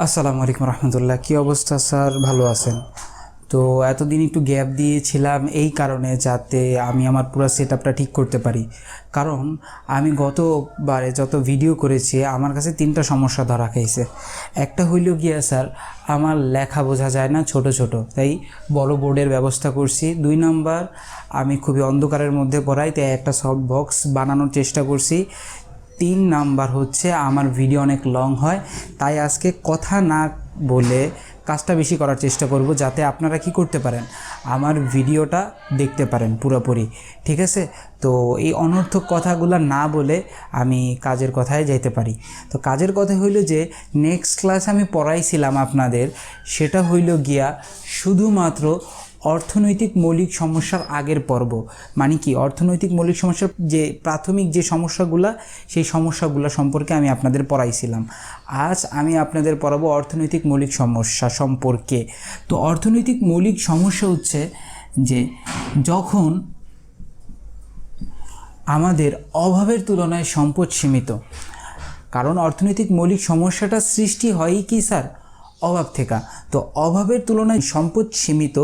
আসসালামু আলাইকুম রহমতুল্লাহ। কী অবস্থা স্যার, ভালো আছেন? তো এতদিন একটু গ্যাপ দিয়েছিলাম এই কারণে যাতে আমি আমার পুরো সেটআপটা ঠিক করতে পারি। কারণ আমি গতবারে যত ভিডিও করেছি আমার কাছে তিনটা সমস্যা ধরা খেয়েছে। একটা হইল গিয়া স্যার, আমার লেখা বোঝা যায় না, ছোট ছোট, তাই বড় বোর্ডের ব্যবস্থা করছি। 2 নাম্বার, আমি খুবই অন্ধকারের মধ্যে পড়াই, তাই একটা সফট বক্স বানানোর চেষ্টা করছি। 3 নাম্বার হচ্ছে আমার ভিডিও অনেক লং হয়, তাই আজকে কথা না বলে কাজটা বেশি করার চেষ্টা করব যাতে আপনারা কি করতে পারেন, আমার ভিডিওটা দেখতে পারেন পুরোপুরি। ঠিক আছে? তো এই অনর্থক কথাগুলো না বলে আমি কাজের কথায় যাইতে পারি। তো কাজের কথা হইল যে নেক্সট ক্লাস আমি পড়াইছিলাম আপনাদের, সেটা হইল গিয়া শুধুমাত্র অর্থনৈতিক মৌলিক সমস্যার আগের পর্ব। মানে কি, অর্থনৈতিক মৌলিক সমস্যার যে প্রাথমিক যে সমস্যাগুলা, সেই সমস্যাগুলো সম্পর্কে আমি আপনাদের পড়াইছিলাম। আজ আমি আপনাদের পড়াবো অর্থনৈতিক মৌলিক সমস্যা সম্পর্কে। তো অর্থনৈতিক মৌলিক সমস্যা হচ্ছে যে যখন আমাদের অভাবের তুলনায় সম্পদ সীমিত। কারণ অর্থনৈতিক মৌলিক সমস্যাটা সৃষ্টি হয়ই কি স্যার, অভাব থেকে। তো অভাবের তুলনায় সম্পদ সীমিত,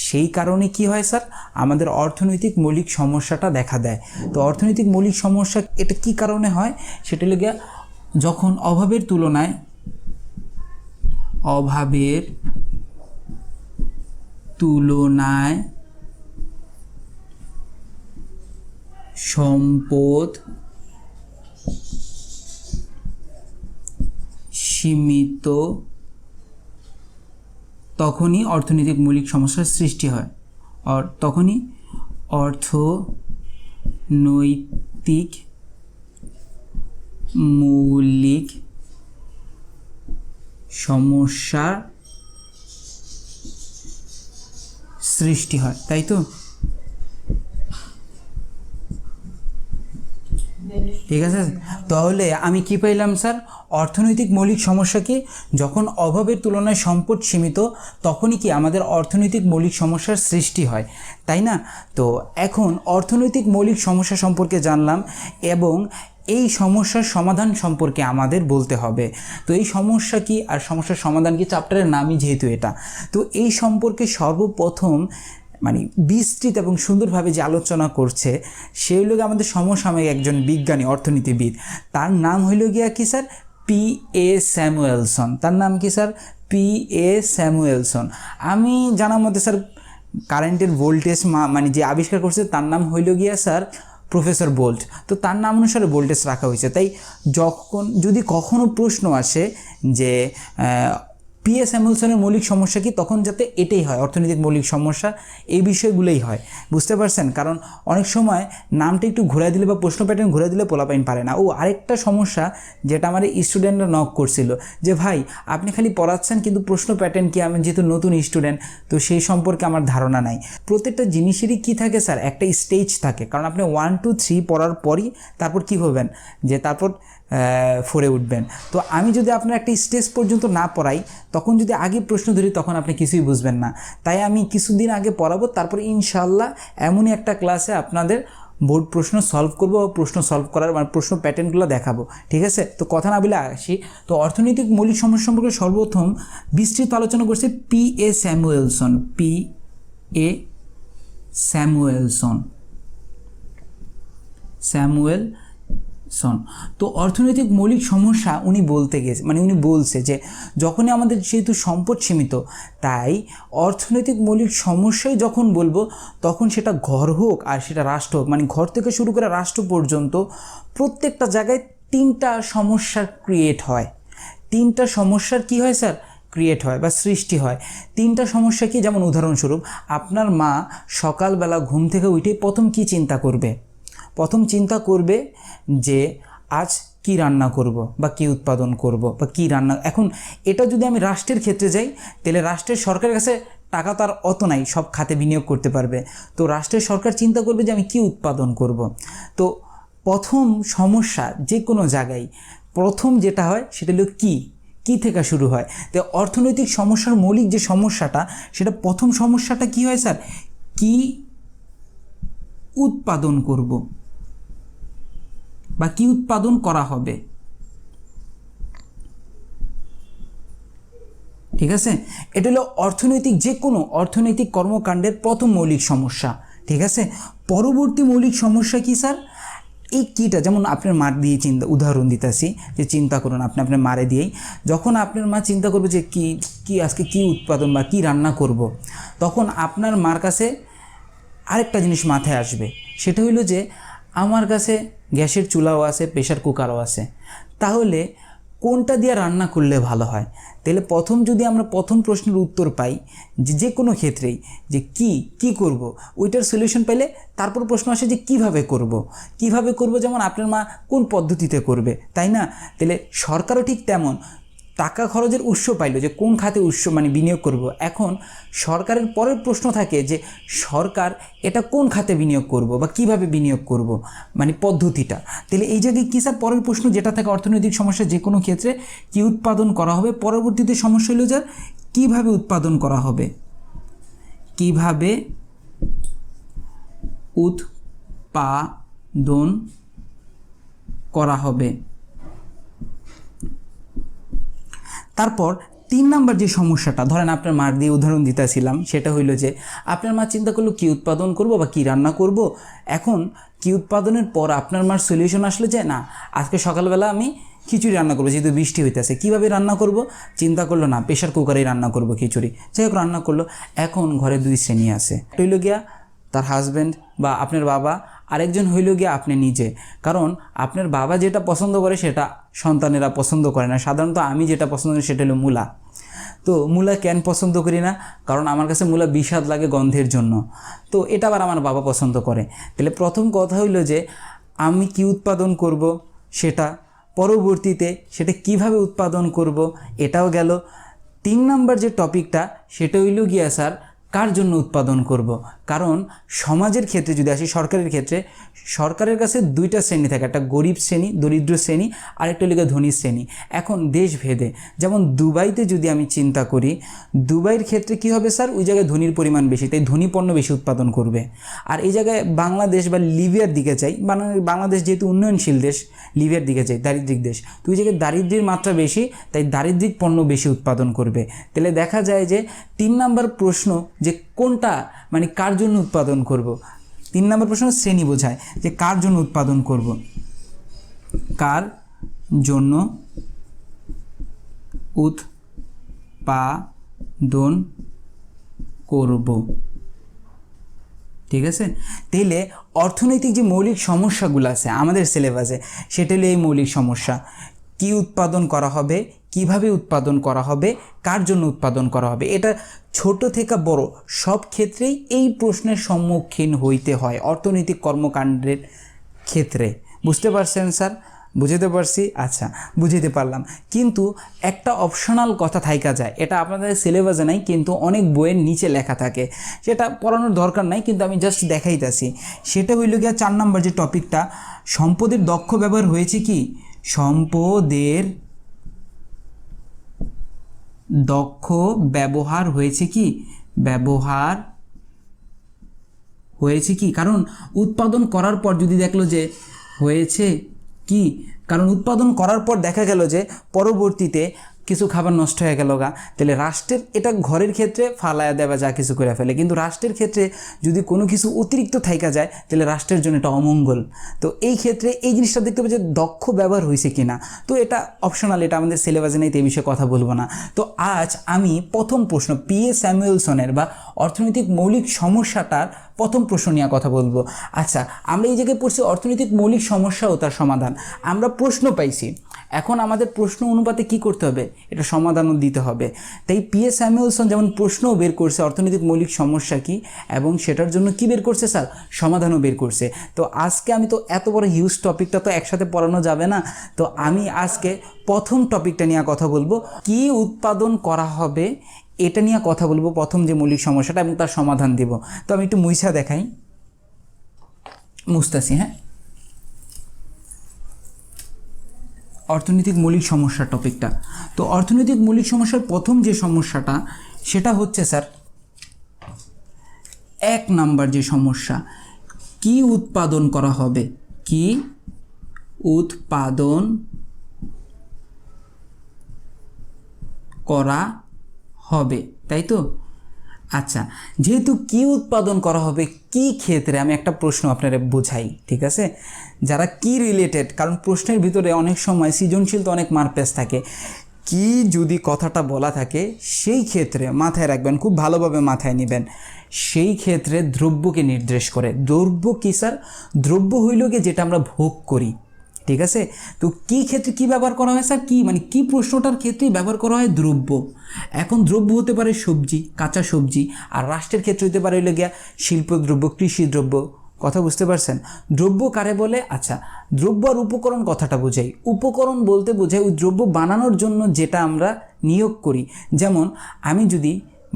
সেই কারণে কি হয় স্যার, আমাদের অর্থনৈতিক মৌলিক সমস্যাটা দেখা দেয়। তো অর্থনৈতিক মৌলিক সমস্যা এটা কি কারণে হয়, সেটা হলো গিয়া যখন অভাবের তুলনায় সম্পদ সীমিত, তখনই অর্থনৈতিক মৌলিক সমস্যার সৃষ্টি হয়। তখনই অর্থনৈতিক মৌলিক সমস্যার সৃষ্টি হয়, তাই তো? ঠিক আছে, তাহলে আমি কি পাইলাম স্যার, অর্থনৈতিক মৌলিক সমস্যা কি, যখন অভাবের তুলনায় সম্পদ সীমিত তখনই কি আমাদের অর্থনৈতিক মৌলিক সমস্যার সৃষ্টি হয়, তাই না? তো এখন অর্থনৈতিক মৌলিক সমস্যা সম্পর্কে জানলাম এবং এই সমস্যার সমাধান সম্পর্কে আমাদের বলতে হবে। তো এই সমস্যা কি আর সমস্যার সমাধান কি, চ্যাপ্টারের নামই যেহেতু এটা। তো এই সম্পর্কে সর্বপ্রথম মানে বিস্তৃত এবং সুন্দরভাবে যে আলোচনা করছে সে হইল গিয়ে আমাদের সমসাময়িক একজন বিজ্ঞানী, অর্থনীতিবিদ। তার নাম হইল গিয়া কি স্যার, P.A. স্যামুয়েলসন। তার নাম কি স্যার, P.A. স্যামুয়েলসন। আমি জানার মধ্যে স্যার কারেন্টের ভোল্টেজ মানে যে আবিষ্কার করছে তার নাম হইল গিয়া স্যার প্রফেসর বোল্ট। তো তার নাম অনুসারে ভোল্টেজ রাখা হয়েছে। তাই যখন যদি কখনো প্রশ্ন আসে যে P.A. স্যামুয়েলসনের মৌলিক সমস্যা কি, তখন যাতে এটাই হয়, অর্থনৈতিক মৌলিক সমস্যা, এই বিষয়গুলোই হয়। বুঝতে পারছেন? কারণ অনেক সময় নামটা একটু ঘুরে দিলে বা প্রশ্ন প্যাটার্ন ঘুরে দিলে পোলাপাইন পারে না। আরেকটা সমস্যা যেটা আমার স্টুডেন্টরা নক করছিল যে ভাই আপনি খালি পড়াচ্ছেন কিন্তু প্রশ্ন প্যাটার্ন কি, আমি যেহেতু নতুন স্টুডেন্ট তো সেই সম্পর্কে আমার ধারণা নাই। প্রত্যেকটা জিনিসেরই কি থাকে স্যার, একটা স্টেজ থাকে। কারণ আপনি 1 2 3 পড়ার পরই তারপর কি হবেন, যে তারপর 4-এ উঠবেন। তো আমি যদি আপনার একটা স্টেজ পর্যন্ত না পড়াই, তখন যদি আগে প্রশ্ন ধরি তখন আপনি কিছুই বুঝবেন না। তাই আমি কিছুদিন আগে পড়াবো, তারপর ইনশাল্লাহ এমনই একটা ক্লাসে আপনাদের বোর্ড প্রশ্ন সলভ করবো, প্রশ্ন সলভ করার মানে প্রশ্ন প্যাটার্নগুলো দেখাবো। ঠিক আছে? তো কথা না বলে আসি। তো অর্থনৈতিক মৌলিক সমস্যা সম্পর্কে সর্বপ্রথম বিস্তৃত আলোচনা করছে P.A. স্যামুয়েলসন। P.A. স্যামুয়েলসন। তো অর্থনৈতিক মৌলিক সমস্যা উনি বলতে গেছে, মানে উনি বলছে যে যখনই আমাদের যেহেতু সম্পদ সীমিত, তাই অর্থনৈতিক মৌলিক সমস্যাই যখন বলবো তখন সেটা ঘর হোক আর সেটা রাষ্ট্র হোক, মানে ঘর থেকে শুরু করে রাষ্ট্র পর্যন্ত প্রত্যেকটা জায়গায় 3টা সমস্যার ক্রিয়েট হয়। 3টা সমস্যার কি হয় স্যার, ক্রিয়েট হয় বা সৃষ্টি হয়। 3টা সমস্যা কি, যেমন উদাহরণস্বরূপ আপনার মা সকালবেলা ঘুম থেকে উঠেই প্রথম কি চিন্তা করবে, প্রথম চিন্তা করবে যে আজ কি রান্না করব বা কি উৎপাদন করব বা কি রান্না। এখন এটা যদি আমি রাষ্ট্রের ক্ষেত্রে যাই, তাহলে রাষ্ট্রের সরকারের কাছে টাকা তো আর অত নাই, সব খাতে বিনিয়োগ করতে পারবে। তো রাষ্ট্রের সরকার চিন্তা করবে যে আমি কি উৎপাদন করব। তো প্রথম সমস্যা যে কোনো জায়গায় প্রথম যেটা হয় সেটা হলো কি থেকে শুরু হয়। তো অর্থনৈতিক সমস্যার মৌলিক যে সমস্যাটা, সেটা প্রথম সমস্যাটা কি হয় স্যার, কি উৎপাদন করব বা কি উৎপাদন করা হবে। ঠিক আছে, এটা হলো অর্থনৈতিক, যে কোনো অর্থনৈতিক কর্মকাণ্ডের প্রথম মৌলিক সমস্যা। ঠিক আছে, পরবর্তী মৌলিক সমস্যা কি স্যার? এই কীটা, যেমন আপনার মার দিয়ে উদাহরণ দিতেছি, যে চিন্তা করুন আপনি আপনার মারে দিয়েই, যখন আপনার মা চিন্তা করবে যে কি আজকে কি উৎপাদন বা কি রান্না করব, তখন আপনার মার কাছে আরেকটা জিনিস মাথায় আসবে, সেটা হইলো যে আমার কাছে গ্যাসের চুলাও আছে, প্রেশার কুকারও আছে, তাহলে কোনটা দিয়ে রান্না করলে ভালো হয়? তাহলে যদি আমরা প্রথম প্রশ্নের উত্তর পাই যে কোনো ক্ষেত্রেই যে কি করব, ওইটার সলিউশন পাইলে তারপর প্রশ্ন আসে যে কিভাবে করব, যেমন আপনার মা কোন পদ্ধতিতে করবে, তাই না? তাহলে সরকারও ঠিক তেমন টাকা খরচের উৎস পাইল যে কোন খাতে বিনিয়োগ করব। এখন সরকারের পরের প্রশ্ন থাকে যে সরকার এটা কোন খাতে বিনিয়োগ করব বা কিভাবে বিনিয়োগ করব, পদ্ধতিটা। তাহলে এই জায়গায় কী স্যার পরের প্রশ্ন যেটা থাকে অর্থনৈতিক সমস্যা, যে কোনো ক্ষেত্রে কি উৎপাদন করা হবে, পরবর্তীতে সমস্যা হলো যে কীভাবে উৎপাদন করা হবে, কিভাবে উৎপাদন করা হবে। তারপর 3 নাম্বার যে সমস্যাটা, ধরেন আপনার মার দিয়ে উদাহরণ দিতেছিলাম, সেটা হইল যে আপনার মা চিন্তা করলো কি উৎপাদন করব বা কি রান্না করব। এখন কি উৎপাদনের পর আপনার মার সলিউশন আসলে যে না, আজকে সকালবেলা আমি খিচুড়ি রান্না করবো, যেহেতু বৃষ্টি হইতেছে, কীভাবে রান্না করব? চিন্তা করলো না, প্রেশার কুকারেই রান্না করব খিচুড়ি। যাই হোক রান্না করলো। এখন ঘরে 2 শ্রেণী আছে, হইল গিয়া তার হাজব্যান্ড বা আপনার বাবা, আরেকজন হইল গিয়া আপনি নিজে। কারণ আপনার বাবা যেটা পছন্দ করে সেটা সন্তানেরা পছন্দ করে না। সাধারণত আমি যেটা পছন্দ করি সেটা হলো মূলা। তো মূলা কেন পছন্দ করি না? কারণ আমার কাছে মূলা বিস্বাদ লাগে গন্ধের জন্য। তো এটা আবার আমার বাবা পছন্দ করে। তাহলে প্রথম কথা হইল যে আমি কি উৎপাদন করব সেটা, পরবর্তীতে সেটা কিভাবে উৎপাদন করব এটাও গেল। 3 নাম্বার যে টপিকটা সেটা হইল গিয়া স্যার কার জন্য উৎপাদন করব। কারণ সমাজের ক্ষেত্রে যদি আসি, সরকারের ক্ষেত্রে সরকারের কাছে 2টা শ্রেণী থাকে, একটা গরিব শ্রেণী, দরিদ্র শ্রেণী, আরেকটা হলো ধনী শ্রেণী। এখন দেশ ভেদে, যেমন দুবাইতে যদি আমি চিন্তা করি, দুবাইয়ের ক্ষেত্রে কি হবে স্যার, ওই জায়গায় ধনীর পরিমাণ বেশি, তাই ধনী পণ্য বেশি উৎপাদন করবে। আর এই জায়গায় বাংলাদেশ বা লিবিয়ার দিকে চাই, বাংলাদেশ যেহেতু উন্নয়নশীল দেশ, লিবিয়ার দিকে চাই দারিদ্রিক দেশ, তো ওই জায়গায় দারিদ্র্যের মাত্রা বেশি, তাই দারিদ্রিক পণ্য বেশি উৎপাদন করবে। তাহলে দেখা যায় যে 3 নাম্বার প্রশ্ন যে কোনটা কার জন্য উৎপাদন করব, 3 নাম্বার প্রশ্ন শ্রেণী বোঝায় যে কার জন্য উৎপাদন করব, কার জন্য উৎপাদন করব। ঠিক আছে, তাহলে অর্থনৈতিক যে মৌলিক সমস্যাগুলো আছে আমাদের সিলেবাসে, সেটা হলো এই মৌলিক সমস্যা, কি উৎপাদন করা হবে, কিভাবে উৎপাদন করা হবে, কার জন্য উৎপাদন করা হবে। এটা ছোট থেকে বড় সব ক্ষেত্রেই এই প্রশ্নের সম্মুখীন হইতে হয় অর্থনৈতিক কর্মকাণ্ডের ক্ষেত্রে। বুঝতে পারছেন স্যার? বুঝতে পারছি? আচ্ছা, বুঝতে পারলাম। কিন্তু একটা অপশনাল কথা থাইকা যায়, এটা আপনাদের সিলেবাসে নাই, কিন্তু অনেক বইয়ের নিচে লেখা থাকে, সেটা পড়ানোর দরকার নাই, কিন্তু আমি জাস্ট দেখাইতেছি। সেটা হইল গিয়া 4 নাম্বার যে টপিকটা, সম্পদের দক্ষ ব্যবহার হয়েছে কি, সম্পদের দক্ষ ব্যবহার হয়েছে কি, ব্যবহার হয়েছে কি। কারণ উৎপাদন করার পর যদি দেখলো যে হয়েছে কি, কারণ উৎপাদন করার পর দেখা গেল যে পরবর্তীতে কিছু খাবার নষ্ট হয়ে গেল গা, তাহলে রাষ্ট্রের, এটা ঘরের ক্ষেত্রে ফালায়া দেওয়া যা কিছু করে ফেলে, কিন্তু রাষ্ট্রের ক্ষেত্রে যদি কোনো কিছু অতিরিক্ত থাইকা যায় তাহলে রাষ্ট্রের জন্য এটা অমঙ্গল। তো এই ক্ষেত্রে এই জিনিসটা দেখতে হবে যে দক্ষ ব্যবহার হয়েছে কিনা। তো এটা অপশনাল, এটা আমাদের সিলেবাসে নেই, তো এই বিষয়ে কথা বলবো না। তো আজ আমি প্রথম প্রশ্ন P.A. স্যামুয়েলসনের বা অর্থনৈতিক মৌলিক সমস্যাটার প্রথম প্রশ্ন নিয়ে কথা বলবো। আচ্ছা, আমরা এই জায়গায় পড়ছি অর্থনৈতিক মৌলিক সমস্যা ও তার সমাধান, আমরা প্রশ্ন পাইছি, এখন আমাদের প্রশ্ন অনুপাতে কি করতে হবে, এটা সমাধানও দিতে হবে। তাই P.A. স্যামুয়েলসন যেমন প্রশ্নও বের করছে অর্থনৈতিক মৌলিক সমস্যা কি, এবং সেটার জন্য কি বের করছে স্যার, সমাধানও বের করছে। তো আজকে আমি তো এত বড় হিউজ টপিকটা তো একসাথে পড়ানো যাবে না, তো আমি আজকে প্রথম টপিকটা নিয়ে কথা বলবো, কি উৎপাদন করা হবে এটা নিয়ে কথা বলবো, প্রথম যে মৌলিক সমস্যাটা, এবং তার সমাধান দেব। তো আমি একটু মুইছা দেখাই, মুছতাছি। হ্যাঁ, অর্থনৈতিক মৌলিক সমস্যার টপিকটা। তো অর্থনৈতিক মৌলিক সমস্যার প্রথম যে সমস্যাটা সেটা হচ্ছে স্যার 1 নাম্বার যে সমস্যা, কি উৎপাদন করা হবে, কি উৎপাদন করা হবে, তাই তো? আচ্ছা, যেহেতু কি উৎপাদন করা হবে কি ক্ষেত্রে, আমি একটা প্রশ্ন আপনারা বোঝাই, ঠিক আছে? যারা কি রিলেটেড, কারণ প্রশ্নের ভিতরে অনেক সময় সৃজনশীল তো অনেক মারপ্যাচ থাকে, কি যদি কথাটা বলা থাকে সেই ক্ষেত্রে মাথায় রাখবেন, খুব ভালোভাবে মাথায় নেবেন, সেই ক্ষেত্রে দ্রব্যকে নির্দেশ করে। দ্রব্য কী স্যার? দ্রব্য হইল গিয়ে যেটা আমরা ভোগ করি, ঠিক আছে? তো কী ক্ষেত্রে কী ব্যবহার করা হয় স্যার? কি মানে কি প্রশ্নটার ক্ষেত্রেই ব্যবহার করা হয় দ্রব্য। এখন দ্রব্য হতে পারে সবজি, কাঁচা সবজি, আর রাষ্ট্রের ক্ষেত্রে হতে পারে হইলে গিয়া শিল্পদ্রব্য, কৃষি দ্রব্য। কথা বুঝতে পারছেন? দ্রব্য কারে বলে? আচ্ছা, দ্রব্য আর উপকরণ কথাটা বোঝাই। উপকরণ বলতে বোঝায় ওই দ্রব্য বানানোর জন্য যেটা আমরা নিয়োগ করি। যেমন আমি যদি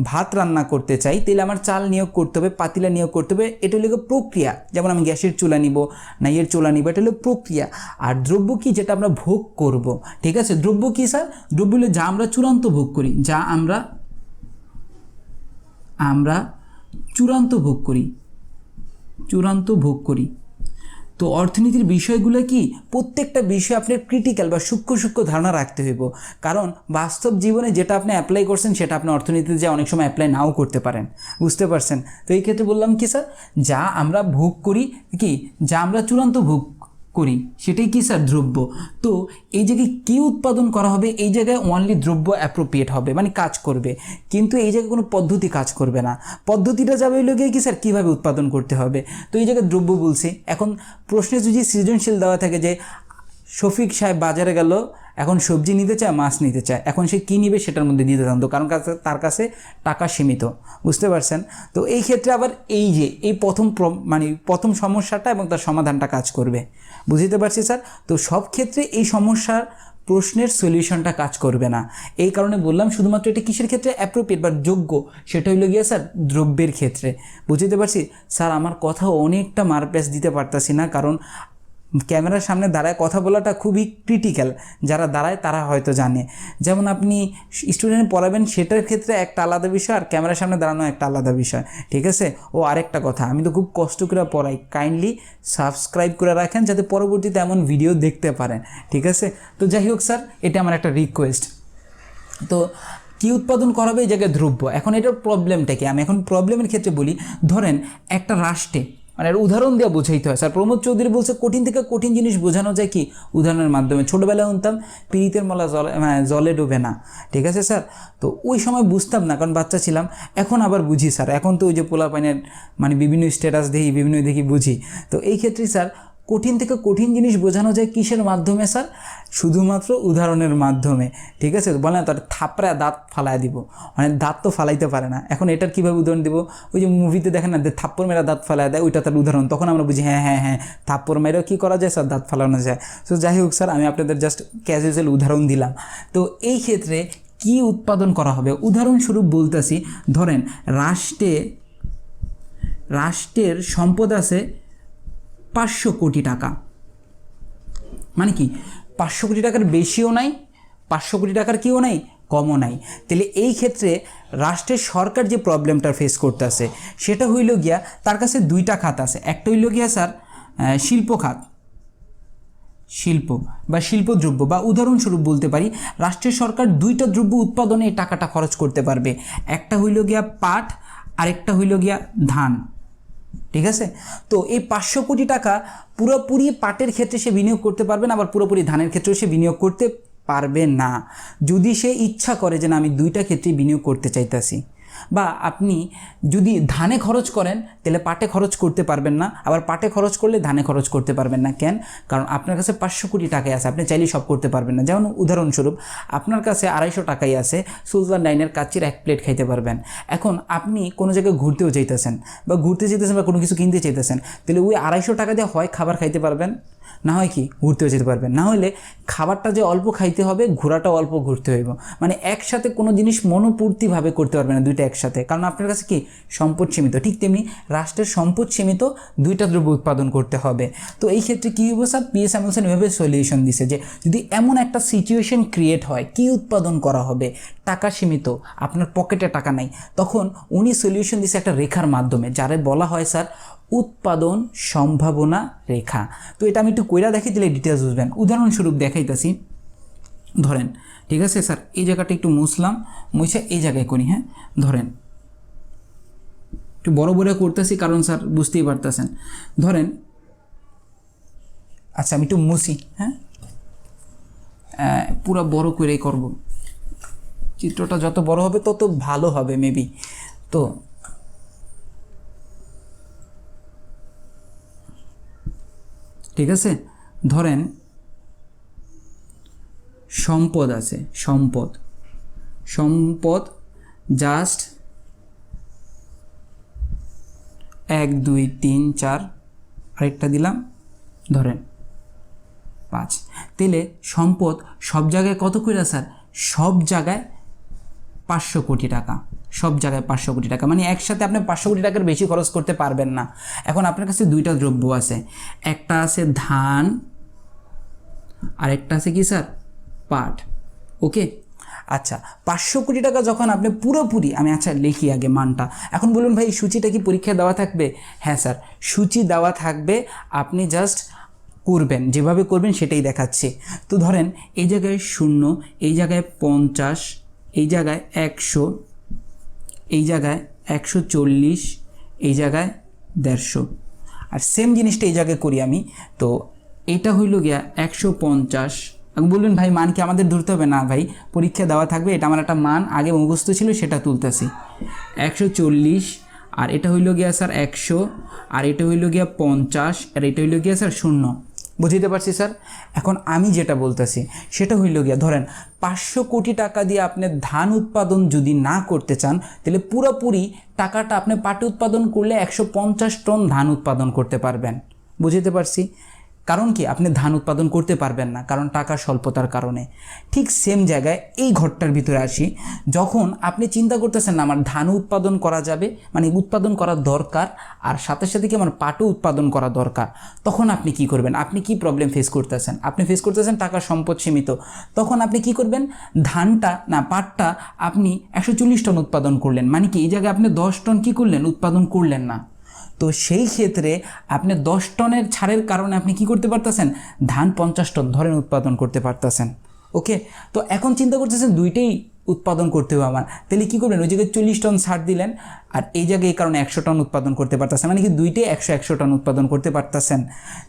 ভাত রান্না করতে চাই তাহলে আমার চাল নিয়োগ করতে হবে, পাতিলা নিয়োগ করতে হবে, এটা হলো প্রক্রিয়া। যেমন আমি গ্যাসের চুলা নিব, নাইয়ের চুলা নিব, এটা হলো প্রক্রিয়া। আর দ্রব্য কি? যেটা আমরা ভোগ করব, ঠিক আছে? দ্রব্য কি স্যার? দ্রব্য হলো যা আমরা চূড়ান্ত ভোগ করি, যা আমরা চূড়ান্ত ভোগ করি, চূড়ান্ত ভোগ করি। তো অর্থনীতির বিষয়গুলো কি? প্রত্যেকটা বিষয় আপনার ক্রিটিক্যাল বা সূক্ষ্ম সূক্ষ্ম ধারণা রাখতে হইব, কারণ বাস্তব জীবনে যেটা আপনি অ্যাপ্লাই করছেন সেটা আপনি অর্থনীতিতে যে অনেক সময় অ্যাপ্লাই নাও করতে পারেন, বুঝতে পারছেন? তো এই ক্ষেত্রে বললাম কি স্যার, যা আমরা ভোগ করি, কি যা আমরা চূড়ান্ত ভোগ করি সেটাই কি স্যার? দ্রব্য। তো এই জায়গায় কি উৎপাদন করা হবে, এই জায়গায় অনলি দ্রব্য অ্যাপ্রোপ্রিয়েট হবে, মানে কাজ করবে, কিন্তু এই জায়গায় কোনো পদ্ধতি কাজ করবে না। পদ্ধতিটা যাবে হইল গিয়ে কি স্যার, কীভাবে উৎপাদন করতে হবে। তো এই জায়গায় দ্রব্য বলছি। এখন প্রশ্নে যদি সৃজনশীল দেওয়া থাকে যে শফিক সাহেব বাজারে গেল, এখন সবজি নিতে চায়, মাছ নিতে চায়, এখন সে কী নিবে সেটার মধ্যে দিতে জানতো, কারণ তার কাছে টাকা সীমিত, বুঝতে পারছেন? তো এই ক্ষেত্রে আবার এই যে এই প্রথম সমস্যাটা এবং তার সমাধানটা কাজ করবে, বুঝতে পারছি স্যার? তো সব ক্ষেত্রে এই সমস্যার প্রশ্নের সলিউশনটা কাজ করবে না। এই কারণে বললাম শুধুমাত্র এটা কিসের ক্ষেত্রে অ্যাপ্রোপ্রিয়েট বা যোগ্য, সেটা হইল গিয়ে স্যার দ্রব্যের ক্ষেত্রে, বুঝতে পারছি? স্যার আমার কথা অনেকটা মারপ্যাচ দিতে পারতাছি না, কারণ ক্যামেরার সামনে দাঁড়ায় কথা বলাটা খুবই ক্রিটিক্যাল। যারা দাঁড়ায় তারা হয়তো জানে। যেমন আপনি স্টুডেন্ট পড়াবেন সেটার ক্ষেত্রে একটা আলাদা বিষয়, আর ক্যামেরার সামনে দাঁড়ানো একটা আলাদা বিষয়, ঠিক আছে? ও আরেকটা কথা, আমি তো খুব কষ্ট করে পড়াই, কাইন্ডলি সাবস্ক্রাইব করে রাখেন যাতে পরবর্তীতে এমন ভিডিও দেখতে পারেন, ঠিক আছে? তো যাই হোক স্যার, এটা আমার একটা রিকোয়েস্ট। তো কি উৎপাদন করা হবে? এই জায়গায় দ্রব্য। এখন এটার প্রবলেমটা কি? আমি এখন প্রবলেমের ক্ষেত্রে বলি। ধরেন একটা রাষ্ট্রে, মানে উদাহরণ দিয়ে বোঝাইতে হয় স্যার। প্রমোদ চৌধুরী বলছে কঠিন থেকে কঠিন জিনিস বোঝানো যায় কি? উদাহরণের মাধ্যমে। ছোটোবেলায় শুনতাম পীড়িতের মালা জলে ডুবে না, ঠিক আছে স্যার? তো ওই সময় বুঝতাম না, কারণ বাচ্চা ছিলাম। এখন আবার বুঝি স্যার, এখন তো ওই যে পোলাপাইনের মানে বিভিন্ন স্ট্যাটাস দেখি বুঝি। তো এই ক্ষেত্রে স্যার কঠিন থেকে কঠিন জিনিস বোঝানো যায় কিসের মাধ্যমে স্যার? শুধুমাত্র উদাহরণের মাধ্যমে, ঠিক আছে? বলে না তার থাপড়া দাঁত ফালায় দিব, মানে দাঁত তো ফালাইতে পারে না। এখন এটার কীভাবে উদাহরণ দিব? ওই যে মুভিতে দেখেন না, থাপ্পড় মেরা দাঁত ফালায় দেয়, ওইটা তার উদাহরণ। তখন আমরা বুঝি হ্যাঁ থাপ্পড় মেরেও কী করা যায় স্যার? দাঁত ফালানো যায়। তো যাই হোক স্যার, আমি আপনাদের জাস্ট ক্যাজুয়াল উদাহরণ দিলাম। তো এই ক্ষেত্রে কি উৎপাদন করা হবে? উদাহরণস্বরূপ বলতেছি, ধরেন রাষ্ট্রের সম্পদ আছে 500 কোটি টাকা। মানে কি 500 কোটি টাকার বেশিও নাই, 500 কোটি টাকার কেউ নাই, কমও নাই। তাহলে এই ক্ষেত্রে রাষ্ট্রের সরকার যে প্রবলেমটা ফেস করতেছে সেটা হইল গিয়া তার কাছে দুইটা খাত আছে। একটা হইল গিয়া স্যার শিল্প খাত, শিল্প বা শিল্পদ্রব্য, বা উদাহরণস্বরূপ বলতে পারি রাষ্ট্রের সরকার দুইটা দ্রব্য উৎপাদনে এই টাকাটা খরচ করতে পারবে। একটা হইল গিয়া পাট, আরেকটা হইল গিয়া ধান, ঠিক আছে? তো এই 500 কোটি টাকা পুরোপুরি পাটের ক্ষেত্রে সে বিনিয়োগ করতে পারবে না, আবার পুরোপুরি ধানের ক্ষেত্রেও সে বিনিয়োগ করতে পারবে না। যদি সে ইচ্ছা করে যে না আমি দুইটা ক্ষেত্রেই বিনিয়োগ করতে চাইতেছি, বা আপনি যদি ধানে খরচ করেন তাহলে পাটে খরচ করতে পারবেন না, আবার পাটে খরচ করলে ধানে খরচ করতে পারবেন না। কেন? কারণ আপনার কাছে 500 কোটি টাকাই আছে, আপনি চাইলেই সব করতে পারবেন না। যেমন উদাহরণস্বরূপ আপনার কাছে 250 টাকাই আছে, সুলতান ডাইনের কাচ্চির 1 প্লেট খাইতে পারবেন। এখন আপনি কোনো জায়গায় ঘুরতেও চাইতেছেন বা কোনো কিছু কিনতে চাইতেছেন, তাহলে ওই 250 টাকা দিয়ে হয় খাবার খাইতে পারবেন, না হয় কি ঘুরতেও যেতে পারবেন। না হলে খাবারটা যে অল্প খাইতে হবে, ঘোরাটাও অল্প ঘুরতে হইব। মানে একসাথে কোনো জিনিস মনোপূর্তিভাবে করতে পারবে না দুইটা একসাথে, কারণ আপনার কাছে কি সম্পদ সীমিত। ঠিক তেমনি রাষ্ট্রের সম্পদ সীমিত, দুইটা দ্রব্য উৎপাদন করতে হবে। তো এই ক্ষেত্রে কী হইব স্যার? পি এস স্যামুয়েলসন এভাবে সলিউশন দিছে যে যদি এমন একটা সিচুয়েশন ক্রিয়েট হয়, কি উৎপাদন করা হবে, টাকা সীমিত, আপনার পকেটে টাকা নাই, তখন উনি সলিউশন দিছে একটা রেখার মাধ্যমে, যারে বলা হয় স্যার উৎপাদন সম্ভাবনা রেখা। তো এটা আমি একটু কইরা দেখাই দিলে ডিটেলস বুঝবেন। উদাহরণস্বরূপ দেখাইতেছি, ধরেন, ঠিক আছে স্যার, এই জায়গাটা একটু মুছলাম, মুছে এই জায়গায় করি। হ্যাঁ, ধরেন একটু বড় বড় করতেছি কারণ স্যার বুঝতেই পারতেছেন। ধরেন আচ্ছা আমি একটু মুছি। হ্যাঁ, পুরো বড় করেই করব, চিত্রটা যত বড় হবে তত ভালো হবে মেবি। তো ঠিক আছে, ধরেন সম্পদ আছে, সম্পদ জাস্ট 1 2 3 4 আরেকটা দিলাম ধরেন 5। তাহলে সম্পদ সব জায়গায় কত করে স্যার? সব জায়গায় 500 কোটি টাকা, সব জায়গায় 500 কোটি টাকা। মানে একসাথে আপনি 500 কোটি টাকার বেশি খরচ করতে পারবেন না। এখন আপনার কাছে দুইটা দ্রব্য আছে, একটা আছে ধান আর একটা আছে কি স্যার? পাট। ওকে, আচ্ছা 500 কোটি টাকা যখন আপনি পুরোপুরি, আমি আচ্ছা লিখি আগে মানটা। এখন বলুন ভাই সূচিটা কি পরীক্ষায় দেওয়া থাকবে? হ্যাঁ স্যার, সূচি দেওয়া থাকবে, আপনি জাস্ট করবেন, যেভাবে করবেন সেটাই দেখাচ্ছি। তো ধরেন এই জায়গায় 0, এই জায়গায় 50, এই জায়গায় 100, এই জায়গায় 140, এই জায়গায় 150। আর সেম জিনিসটা এই জায়গায় করি আমি। তো এটা হইল গিয়া 150। বলবেন ভাই মান কি আমাদের ধরতে হবে? না ভাই, পরীক্ষা দেওয়া থাকবে, এটা আমার একটা মান আগে মুখস্থ ছিল সেটা তুলতেছি। 140, আর এটা হইল গিয়া স্যার 100, আর এটা হইল গিয়া 50, আর এটা হইল গিয়া স্যার 0। বুঝতে পারছি স্যার? এখন আমি যেটা বলতেছি সেটা হইল গিয়া ধরেন 500 কোটি টাকা দিয়ে আপনি ধান উৎপাদন যদি না করতে চান, তাহলে পুরোপুরি টাকাটা আপনি পাটে উৎপাদন করলে 150 টন ধান উৎপাদন করতে পারবেন। বুঝতে পারছি? কারণ কি আপনি ধান উৎপাদন করতে পারবেন না, কারণ টাকা স্বল্পতার কারণে। ঠিক সেম জায়গায় এই ঘরটার ভিতরে আসি, যখন আপনি চিন্তা করতেছেন না আমার ধান উৎপাদন করা যাবে, মানে উৎপাদন করা দরকার, আর সাথে সাথে কি আমার পাটও উৎপাদন করা দরকার, তখন আপনি কি করবেন? আপনি কি প্রবলেম ফেস করতেছেন? আপনি ফেস করতেছেন টাকার সম্পদ সীমিত। তখন আপনি কি করবেন? ধানটা না পাটটা আপনি 140 টন উৎপাদন করলেন, মানে কি এই জায়গায় আপনি 10 টন কি করলেন? উৎপাদন করলেন না। তো সেই ক্ষেত্রে আপনি 10 টনের ছাড়ের কারণে আপনি কি করতে পারতেছেন? ধান 50 টন ধরেন উৎপাদন করতে পারতেছেন। ওকে, তো এখন চিন্তা করতেছেন দুইটাই উৎপাদন করতে হবে আমার, তাহলে কী করবেন? ওই জায়গায় 40 টন ছাড় দিলেন, আর এই জায়গায় এই কারণে 100 টন উৎপাদন করতে পারতেছেন, মানে কি দুইটাই 100 টন উৎপাদন করতে পারতেছেন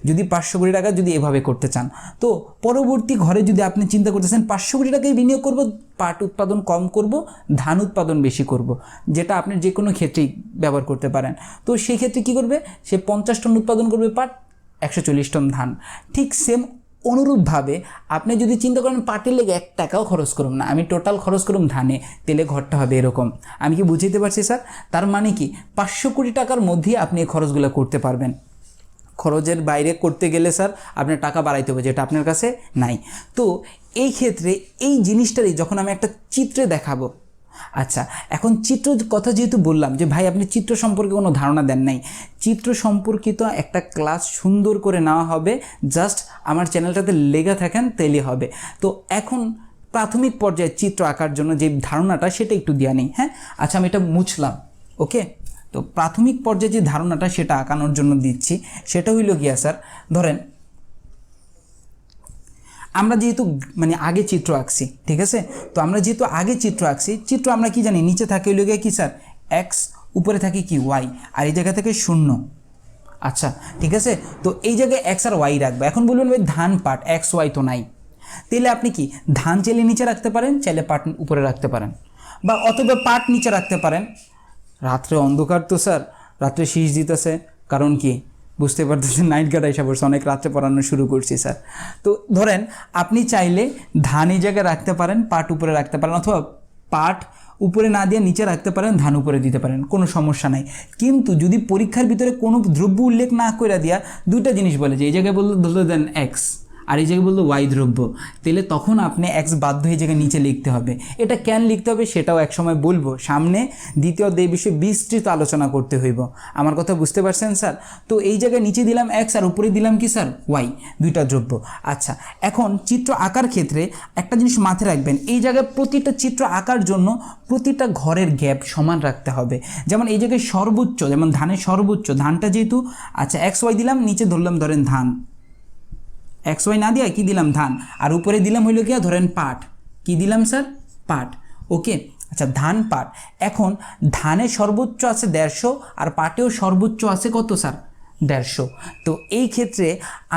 যদি 500 কোটি টাকা যদি এভাবে করতে চান। তো পরবর্তী ঘরে যদি আপনি চিন্তা করতেছেন 500 কোটি টাকায় বিনিয়োগ করব, পাট উৎপাদন কম করব, ধান উৎপাদন বেশি করব, যেটা আপনি যে কোনো ক্ষেত্রেই ব্যবহার করতে পারেন। তো সেই ক্ষেত্রে কী করবে? সে 50 টন উৎপাদন করবে পাট, 140 টন ধান। ঠিক সেম অনুরূপভাবে আপনি যদি চিন্তা করেন পাটের লেগে 1 টাকাও খরচ করুন না, আমি টোটাল খরচ করুন ধানে, তেলে ঘরটা হবে এরকম। আমি কি বুঝতে পারছি স্যার? তার মানে কি 500 কোটি টাকার মধ্যেই আপনি এই খরচগুলো করতে পারবেন। খরচের বাইরে করতে গেলে স্যার আপনার টাকা বাড়াইতে হবে, যেটা আপনার কাছে নাই। তো এই ক্ষেত্রে এই জিনিসটারই যখন আমি একটা চিত্রে দেখাবো, আচ্ছা এখন চিত্র কথা যেহেতু বললাম যে ভাই আপনি চিত্র সম্পর্কে কোনো ধারণা দেন নাই, চিত্র সম্পর্কিত একটা ক্লাস সুন্দর করে নেওয়া হবে, জাস্ট আমার চ্যানেলটাতে লেগে থাকেন তাইলে হবে। তো এখন প্রাথমিক পর্যায়ে চিত্র আঁকার জন্য যে ধারণাটা সেটা একটু দেওয়া নেই। হ্যাঁ, আচ্ছা আমি এটা মুছলাম। ওকে, তো প্রাথমিক পর্যায়ে যে ধারণাটা সেটা আঁকানোর জন্য দিচ্ছি, সেটা হইল গিয়া স্যার ধরেন আমরা যেহেতু মানে আগে চিত্র আঁকছি, ঠিক আছে? তো আমরা যেহেতু আগে চিত্র আঁকছি, চিত্র আমরা কি জানি নিচে থাকে হইল গিয়ে কি স্যার? এক্স, উপরে থাকে কি ওয়াই, আর এই জায়গা থেকে 0। আচ্ছা ঠিক আছে, তো এই জায়গায় এক্স আর ওয়াই রাখবে। এখন বলবেন ভাই ধান পাট এক্স ওয়াই তো নাই, তাহলে আপনি কি ধান চাইলে নিচে রাখতে পারেন, চাইলে পাট উপরে রাখতে পারেন, বা অথবা পাট নিচে রাখতে পারেন। রাত্রে অন্ধকার তো স্যার, রাত্রে শীষ দিতেছে, কারণ কি বুঝতে পারতেছেন নাইট গার্ড এসে পড়ছে, অনেক রাত্রে পড়ানো শুরু করছি স্যার। তো ধরেন আপনি চাইলে ধান এই জায়গায় রাখতে পারেন, পাট উপরে রাখতে পারেন, অথবা পাট উপরে না দিয়ে নিচে রাখতে পারেন, ধান উপরে দিতে পারেন, কোনো সমস্যা নাই। কিন্তু যদি পরীক্ষার ভিতরে কোনো দ্রব্য উল্লেখ না করে দেওয়া, দুইটা জিনিস বলে যে এই জায়গায় বলতে দেন এক্স, আর এই জায়গায় বললো ওয়াই দ্রব্য, তাহলে তখন আপনি এক্স বাধ্য হয়ে জায়গায় নিচে লিখতে হবে। এটা কেন লিখতে হবে সেটাও একসময় বলবো, সামনে দ্বিতীয় অধ্যায় বিষয়ে বিস্তৃত আলোচনা করতে হইব। আমার কথা বুঝতে পারছেন স্যার? তো এই জায়গায় নিচে দিলাম এক্স আর উপরে দিলাম কি স্যার? ওয়াই, দুইটা দ্রব্য। আচ্ছা এখন চিত্র আঁকার ক্ষেত্রে একটা জিনিস মাথায় রাখবেন, এই জায়গায় প্রতিটা চিত্র আঁকার জন্য প্রতিটা ঘরের গ্যাপ সমান রাখতে হবে। যেমন এই জায়গায় সর্বোচ্চ, যেমন ধানের সর্বোচ্চ, ধানটা যেহেতু আচ্ছা এক্স ওয়াই দিলাম, নিচে ধরলাম ধরেন ধান, এক্স ওয়াই না দিয়া কি দিলাম? ধান, আর উপরে দিলাম হইল গিয়া ধরেন পাট, কি দিলাম স্যার? পাট। ওকে, আচ্ছা ধান পাট, এখন ধানে সর্বোচ্চ আছে 150 আর পাটেও সর্বোচ্চ আছে কত স্যার 150। তো এই ক্ষেত্রে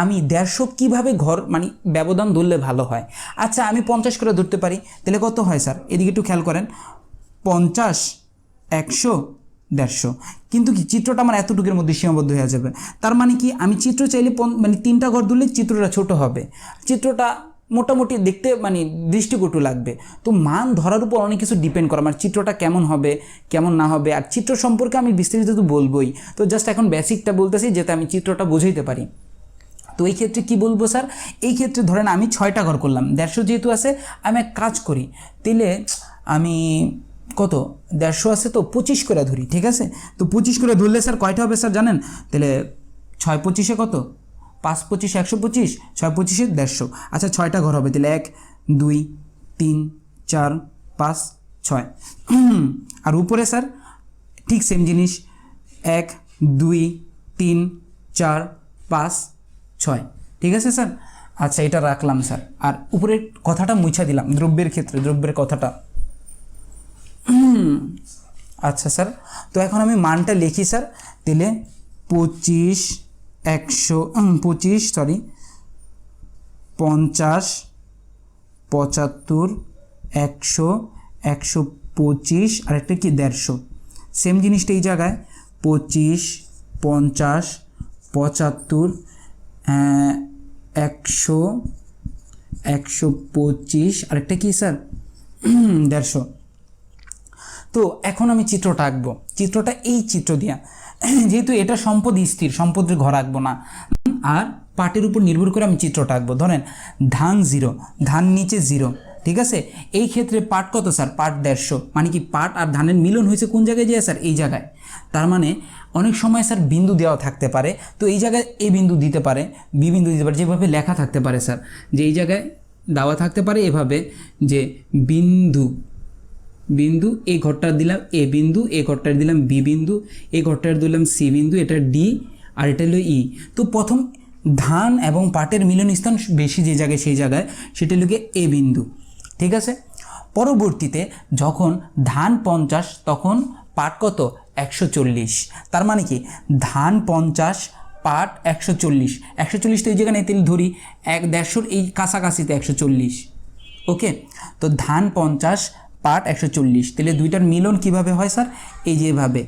আমি 150 কীভাবে ঘর মানে ব্যবধান ধরলে ভালো হয়? আচ্ছা আমি 50 করে ধরতে পারি, তাহলে কত হয় স্যার? এদিকে একটু খেয়াল করেন, 50, 100, 150, কিন্তু কি চিত্রটা আমার এতটুকুর মধ্যে সীমাবদ্ধ হয়ে যাবে। তার মানে কি আমি চিত্র চাইলে মানে 3টা ঘর ধরলে চিত্রটা ছোট হবে, চিত্রটা মোটামুটি দেখতে মানে দৃষ্টিকটু লাগবে। তো মান ধরার উপর অনেক কিছু ডিপেন্ড করে, আমার চিত্রটা কেমন হবে কেমন না হবে। আর চিত্র সম্পর্কে আমি বিস্তারিত তো বলবোই, তো জাস্ট এখন বেসিকটা বলতেছি যাতে আমি চিত্রটা বোঝাইতে পারি। তো এই ক্ষেত্রে কি বলবো স্যার, এই ক্ষেত্রে ধরেন আমি 6টা ঘর করলাম, 150 যেহেতু আছে, আমি এক কাজ করি, তাহলে আমি কত 150 আছে তো 25 করে ধরি, ঠিক আছে? তো 25 করে ধরলে স্যার কয়টা হবে স্যার জানেন? তাহলে 6 25-এ কত, 5 25 125, 6 25-এ 150। আচ্ছা 6টা ঘর হবে, তাহলে 1 2 3 4 5 6। আর উপরে স্যার ঠিক সেম জিনিস, 1 2 3 4 5 6, ঠিক আছে স্যার? আচ্ছা এটা রাখলাম স্যার, আর উপরের কথাটা মুছা দিলাম, দ্রব্যের ক্ষেত্রে দ্রব্যের কথাটা। আচ্ছা স্যার, তো এখন আমি মানটা লিখি স্যার, তাহলে 25 125 সরি 50 75 100 125 আর একটা কি 150, সেম জিনিসটা এই জায়গায় 25 50 75 100 125 আর একটা কি স্যার 150। তো এখন আমি চিত্রটা আঁকবো, চিত্রটা এই চিত্র দিয়া, যেহেতু এটা সম্পদ স্থির, সম্পদের ঘর আঁকবো না, আর পাটের উপর নির্ভর করে আমি চিত্রটা আঁকবো। ধরেন ধান 0, ধান নিচে 0, ঠিক আছে? এই ক্ষেত্রে পাট কত স্যার? পাট 150, মানে কি পাট আর ধানের মিলন হয়েছে কোন জায়গায় যায় স্যার? এই জায়গায়। তার মানে অনেক সময় স্যার বিন্দু দেওয়া থাকতে পারে, তো এই জায়গায় এ বিন্দু দিতে পারে, বি বিন্দু দিতে পারে, যেভাবে লেখা থাকতে পারে স্যার, যে এই জায়গায় দেওয়া থাকতে পারে এভাবে যে বিন্দু বিন্দু, এই ঘরটা দিলাম এ বিন্দু, এই ঘরটা দিলাম বি বিন্দু, এই ঘরটা দিলাম সি বিন্দু, এটা ডি আর এটা হলো ই। তো প্রথম ধান এবং পাটের মিলন স্থান বেশি যে জায়গায় সেই জায়গায় সেটা হলো এ বিন্দু, ঠিক আছে? পরবর্তীতে যখন ধান 50 তখন পাট কত? 140। তার মানে কি ধান 50 পাট 140, 140 তো এই জায়গায় নেই, তাহলে ধরি 150 এই কাছাকাছিতে 140, ওকে? তো ধান 50 পাট 140, তাহলে দুইটার মিলন কিভাবে হয় স্যার? এই যেভাবে,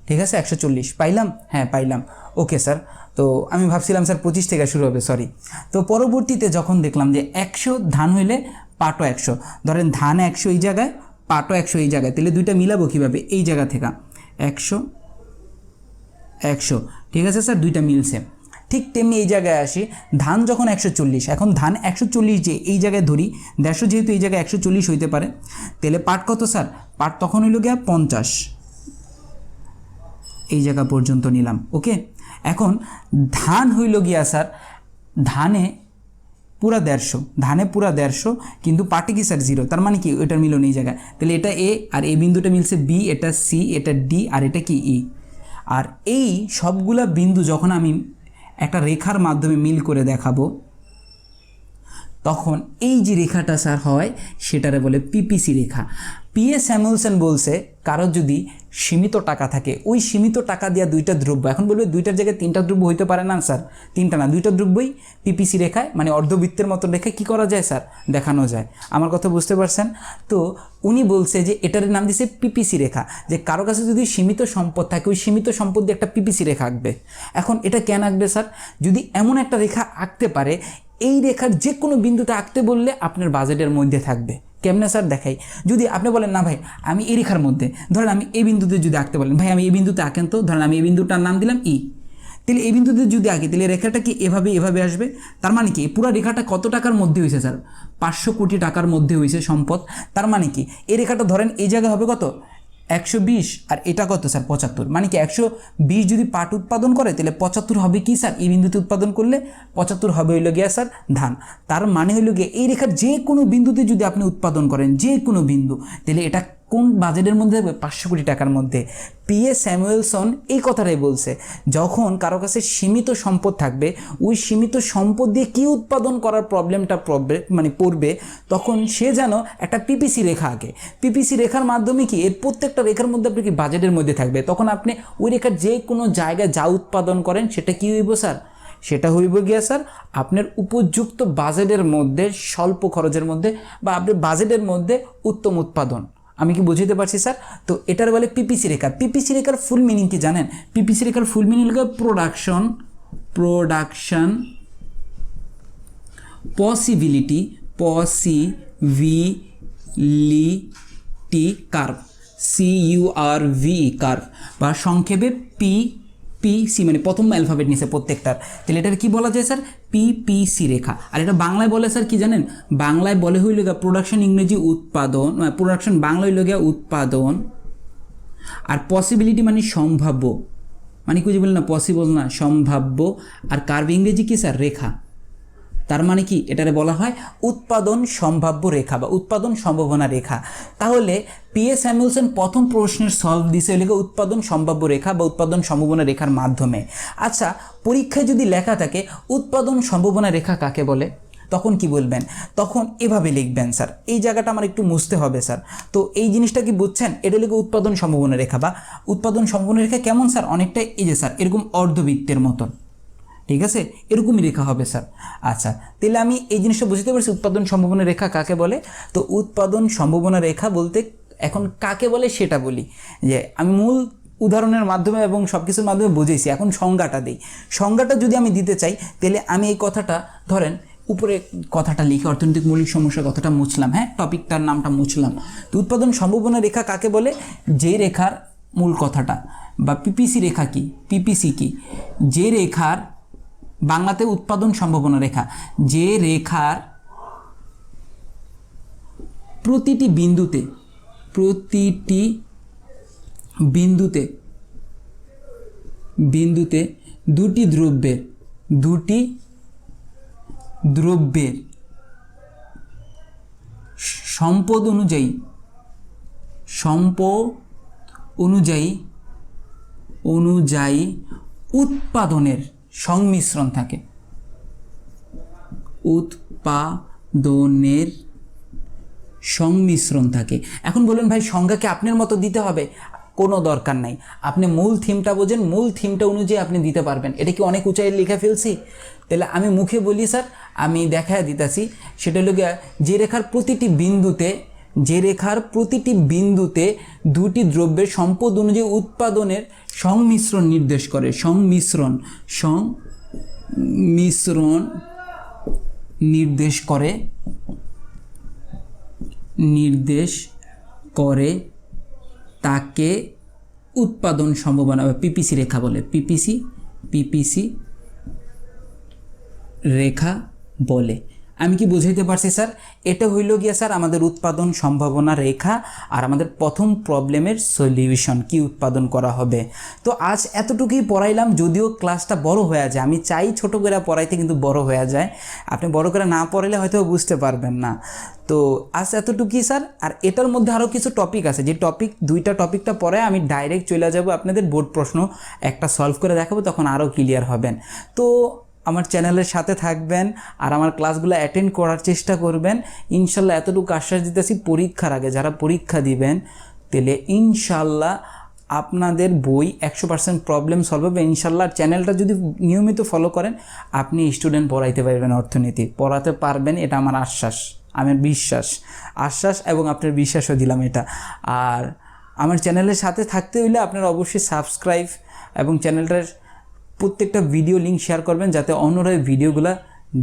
ঠিক আছে? 140 পাইলাম, হ্যাঁ পাইলাম, ওকে স্যার। তো আমি ভাবছিলাম স্যার 25 থেকে শুরু হবে, সরি। তো পরবর্তীতে যখন দেখলাম যে 100 ধান হইলে পাটও 100, ধরেন ধান 100 এই জায়গায়, পাটও 100 এই জায়গায়, তাহলে দুইটা মিলাবো কীভাবে? এই জায়গা থেকে 100 100, ঠিক আছে স্যার, দুইটা মিলছে। ঠিক তেমনি এই জায়গায় আসি, ধান যখন 140, এখন ধান 140 যে এই জায়গায় ধরি, 150 যেহেতু এই জায়গায় 140 হইতে পারে, তাহলে পাট কত স্যার? পাট তখন হইল গিয়া 50, এই জায়গা পর্যন্ত নিলাম, ওকে? এখন ধান হইল গিয়া স্যার, ধানে পুরা 150, ধানে পুরা 150, কিন্তু পাটে কি স্যার 0, তার মানে কি এটার মিলন এই জায়গায়, তাহলে এটা এ আর এই বিন্দুটা মিলছে বি, এটা সি, এটা ডি আর এটা কি ই। আর এই সবগুলা বিন্দু যখন আমি একটা রেখার মাধ্যমে মিল করে দেখাবো, তখন এই যে রেখাটা স্যার হয় সেটারে বলে পিপিসি রেখা। পি.এ. স্যামুয়েলসন বলছে কারোর যদি সীমিত টাকা থাকে, ওই সীমিত টাকা দিয়া দুইটা দ্রব্য, এখন বলবে দুইটার জায়গায় 3টা দ্রব্য হইতে পারে না স্যার, 3টা না 2টা দ্রব্যই পিপিসি রেখায় মানে অর্ধবৃত্তের মতো রেখায় কী করা যায় স্যার? দেখানো যায়। আমার কথা বুঝতে পারছেন? তো উনি বলছে যে এটার নাম দিছে পিপিসি রেখা, যে কারো কাছে যদি সীমিত সম্পদ থাকে ওই সীমিত সম্পদ দিয়ে একটা পিপিসি রেখা আঁকবে। এখন এটা কেন আঁকবে স্যার? যদি এমন একটা রেখা আঁকতে পারে, এই রেখার যে কোনো বিন্দুতে আঁকতে বললে আপনার বাজেটের মধ্যে থাকবে। কেমনে স্যার? দেখাই। যদি আপনি বলেন না ভাই আমি এই রেখার মধ্যে, ধরেন আমি এই বিন্দুতে যদি আঁকতে বলেন, ভাই আমি এই বিন্দুতে আঁকেন তো, ধরেন আমি এই বিন্দুটার নাম দিলাম ই, তাহলে এই বিন্দুতে যদি আঁকি তাহলে রেখাটা কি এভাবে এভাবে আসবে। তার মানে কি পুরো রেখাটা কত টাকার মধ্যে হয়েছে স্যার? 500 কোটি টাকার মধ্যে হয়েছে সম্পদ। তার মানে কি এই রেখাটা ধরেন এই জায়গায় হবে কত? 120, আর এটা কত স্যার? 75। মানে কি 120 যদি পাট উৎপাদন করে তাহলে 75 হবে কি স্যার? এই বিন্দুতে উৎপাদন করলে 75 হবে হইল গিয়া স্যার ধান। তার মানে হইল গিয়ে এই রেখার যে কোনো বিন্দুতে যদি আপনি উৎপাদন করেন, যে কোনো বিন্দু, তাহলে এটা কোন বাজেটের মধ্যে থাকবে? 500 কোটি টাকার মধ্যে। P.A. স্যামুয়েলসন এই কথাটাই বলছে, যখন কারো কাছে সীমিত সম্পদ থাকবে, ওই সীমিত সম্পদ দিয়ে কী উৎপাদন করার প্রবলেমটা পড়বে, তখন সে যেন একটা পিপিসি রেখা আঁকে। পিপিসি রেখার মাধ্যমে কি এর প্রত্যেকটা রেখার মধ্যে আপনি কি বাজেটের মধ্যে থাকবে, তখন আপনি ওই রেখার যে কোনো জায়গায় যা উৎপাদন করেন সেটা কি হইব স্যার? সেটা হইব গিয়া স্যার আপনার উপযুক্ত বাজেটের মধ্যে, স্বল্প খরচের মধ্যে, বা আপনার বাজেটের মধ্যে উত্তম উৎপাদন। আমি কি বুঝতে পারছি স্যার? তো এটার বলে পিপিসি রেখা। পিপিসি রেখার ফুল মিনিং কি জানেন? পিপিসি রেখার ফুল মিনিং হলো production possibility curve, CURV curve, বা সংক্ষেপে PPC, মানে প্রথম অ্যালফাবেট নিচে প্রত্যেকটার। তাহলে এটার কি বলা যায় স্যার? PPC রেখা। আর এটা বাংলায় বলে স্যার কি জানেন? বাংলায় বলে হইল গিয়া প্রোডাকশন, ইংরেজি উৎপাদন, প্রোডাকশন বাংলা হইল গিয়া উৎপাদন, আর পসিবিলিটি মানে সম্ভাব্য, মানে কি বলি না, পসিবল না, সম্ভাব্য, আর কার্ভ ইংরেজি কি স্যার? রেখা। তার মানে কি এটারে বলা হয় উৎপাদন সম্ভাব্য রেখা বা উৎপাদন সম্ভাবনা রেখা। তাহলে P.A. স্যামুয়েলসন প্রথম প্রশ্নের সলভ দিছে লেখা উৎপাদন সম্ভাব্য রেখা বা উৎপাদন সম্ভাবনা রেখার মাধ্যমে। আচ্ছা, পরীক্ষায় যদি লেখা থাকে উৎপাদন সম্ভাবনা রেখা কাকে বলে, তখন কি বলবেন? তখন এভাবে লিখবেন স্যার, এই জায়গাটা আমার একটু মুছতে হবে স্যার। তো এই জিনিসটা কি বুঝছেন? এটা লিখে উৎপাদন সম্ভাবনা রেখা বা উৎপাদন সম্ভাবনা রেখা কেমন স্যার? অনেকটা এই যে স্যার এরকম অর্ধবৃত্তের মতন, ঠিক আছে, এরকমই রেখা হবে স্যার। আচ্ছা, তাহলে আমি এই জিনিসটা বুঝতে পারছি উৎপাদন সম্ভাবনা রেখা কাকে বলে। তো উৎপাদন সম্ভাবনা রেখা বলতে এখন কাকে বলে সেটা বলি, যে আমি মূল উদাহরণের মাধ্যমে এবং সব কিছুর মাধ্যমে বুঝেছি, এখন সংজ্ঞাটা দিই। সংজ্ঞাটা যদি আমি দিতে চাই তাহলে আমি এই কথাটা ধরেন উপরে কথাটা লিখে অর্থনৈতিক মৌলিক সমস্যার কথাটা মুছলাম, হ্যাঁ, টপিকটার নামটা মুছলাম। তো উৎপাদন সম্ভাবনা রেখা কাকে বলে? যে রেখার মূল কথাটা, বা পিপিসি রেখা কি, পিপিসি কি, যে রেখার বাংলাতে উৎপাদন সম্ভাবনা রেখা, যে রেখার প্রতিটি বিন্দুতে দুটি দ্রব্যের সম্পদ অনুযায়ী উৎপাদনের সংমিশ্রণ থাকে। এখন বলুন ভাই সংজ্ঞাকে আপনার মতো দিতে হবে? কোনো দরকার নাই, আপনি মূল থিমটা বোঝেন, মূল থিমটা অনুযায়ী আপনি দিতে পারবেন। এটা কি অনেক উঁচাই লিখে ফেলছি? তাহলে আমি মুখে বলি স্যার, আমি দেখায় দিতেছি। সেটা হলো যে রেখার প্রতিটি বিন্দুতে দুটি দ্রব্যের সম্পদ অনুযায়ী উৎপাদনের সংমিশ্রণ নির্দেশ করে তাকে উৎপাদন সম্ভাবনা বা পিপিসি রেখা বলে। পিপিসি রেখা বলে। আমি কি বুঝাইতে পারছি স্যার? এটা হইল গিয়া স্যার আমাদের উৎপাদন সম্ভাবনা রেখা আর আমাদের প্রথম প্রবলেমের সলিউশন, কি উৎপাদন করা হবে। তো আজ এতটুকুই পড়াইলাম, যদিও ক্লাসটা বড় হয়ে যায়। আমি চাই ছোট করে পড়াইতে, কিন্তু বড় হয়ে যায়। আপনি বড় করে না পড়াইলে হয়তো বুঝতে পারবেন না। তো আজ এতটুকুই স্যার। আর এটার মধ্যে আরও কিছু টপিক আছে, যে দুইটা টপিকটা পরে আমি ডাইরেক্ট চলে যাব আপনাদের বোর্ড প্রশ্ন একটা সলভ করে দেখাবো, তখন আরও ক্লিয়ার হবেন। তো আমার চ্যানেলের সাথে থাকবেন আর আমার ক্লাসগুলো অ্যাটেন্ড করার চেষ্টা করবেন। ইনশাল্লাহ এতটুকু আশ্বাস দিতেছি, পরীক্ষার আগে যারা পরীক্ষা দিবেন তাহলে ইনশাল্লাহ আপনাদের বই 100% প্রবলেম সলভ হবে ইনশাল্লাহ। চ্যানেলটা যদি নিয়মিত ফলো করেন আপনি স্টুডেন্ট পড়াইতে পারবেন, অর্থনীতি পড়াতে পারবেন, এটা আমার আমার আশ্বাস এবং আপনার বিশ্বাসও দিলাম এটা। আর আমার চ্যানেলের সাথে থাকতে হইলে আপনারা অবশ্যই সাবস্ক্রাইব এবং চ্যানেলটার প্রত্যেকটা ভিডিও লিঙ্ক শেয়ার করবেন, যাতে অন্যরা ভিডিওগুলো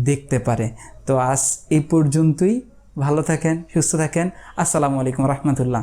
দেখতে পারে। তো আজ এই পর্যন্তই, ভালো থাকেন, সুস্থ থাকেন। আসসালামু আলাইকুম রহমতুল্লাহ।